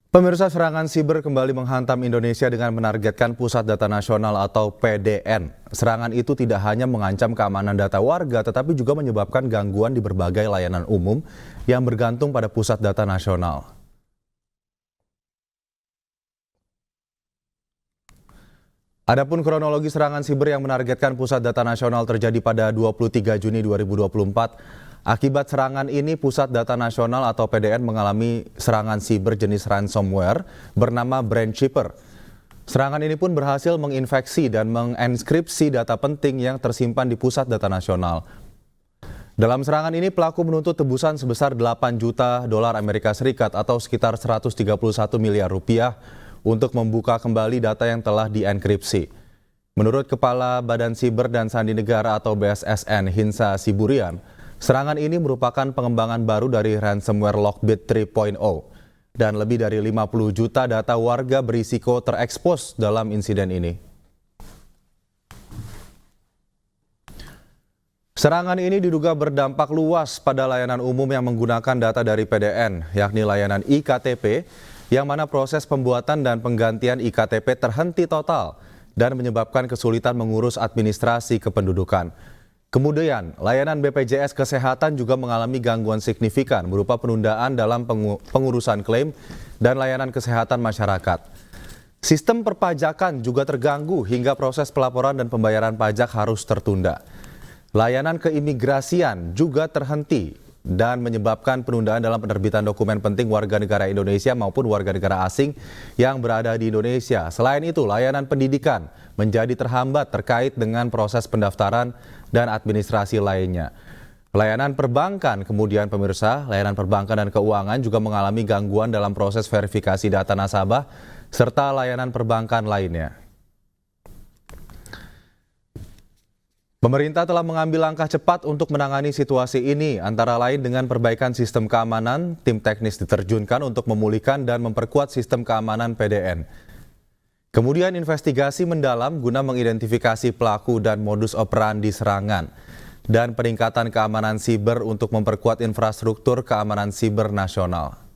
Pemirsa, serangan siber kembali menghantam Indonesia dengan menargetkan Pusat Data Nasional atau PDN. Serangan itu tidak hanya mengancam keamanan data warga, tetapi juga menyebabkan gangguan di berbagai layanan umum yang bergantung pada Pusat Data Nasional. Adapun kronologi serangan siber yang menargetkan Pusat Data Nasional terjadi pada 23 Juni 2024. Akibat serangan ini, Pusat Data Nasional atau PDN mengalami serangan siber jenis ransomware bernama Brandkeeper. Serangan ini pun berhasil menginfeksi dan mengenkripsi data penting yang tersimpan di Pusat Data Nasional. Dalam serangan ini, pelaku menuntut tebusan sebesar 8 juta dolar Amerika Serikat atau sekitar 131 miliar rupiah untuk membuka kembali data yang telah dienkripsi. Menurut Kepala Badan Siber dan Sandi Negara atau BSSN, Hinsa Siburian, serangan ini merupakan pengembangan baru dari ransomware Lockbit 3.0 dan lebih dari 50 juta data warga berisiko terekspos dalam insiden ini. Serangan ini diduga berdampak luas pada layanan umum yang menggunakan data dari PDN, yakni layanan IKTP, yang mana proses pembuatan dan penggantian IKTP terhenti total dan menyebabkan kesulitan mengurus administrasi kependudukan. Kemudian, layanan BPJS Kesehatan juga mengalami gangguan signifikan berupa penundaan dalam pengurusan klaim dan layanan kesehatan masyarakat. Sistem perpajakan juga terganggu hingga proses pelaporan dan pembayaran pajak harus tertunda. Layanan keimigrasian juga terhenti dan menyebabkan penundaan dalam penerbitan dokumen penting warga negara Indonesia maupun warga negara asing yang berada di Indonesia. Selain itu, layanan pendidikan menjadi terhambat terkait dengan proses pendaftaran dan administrasi lainnya. Layanan perbankan, kemudian pemirsa, layanan perbankan dan keuangan juga mengalami gangguan dalam proses verifikasi data nasabah serta layanan perbankan lainnya. Pemerintah telah mengambil langkah cepat untuk menangani situasi ini, antara lain dengan perbaikan sistem keamanan. Tim teknis diterjunkan untuk memulihkan dan memperkuat sistem keamanan PDN. Kemudian investigasi mendalam guna mengidentifikasi pelaku dan modus operandi serangan, dan peningkatan keamanan siber untuk memperkuat infrastruktur keamanan siber nasional.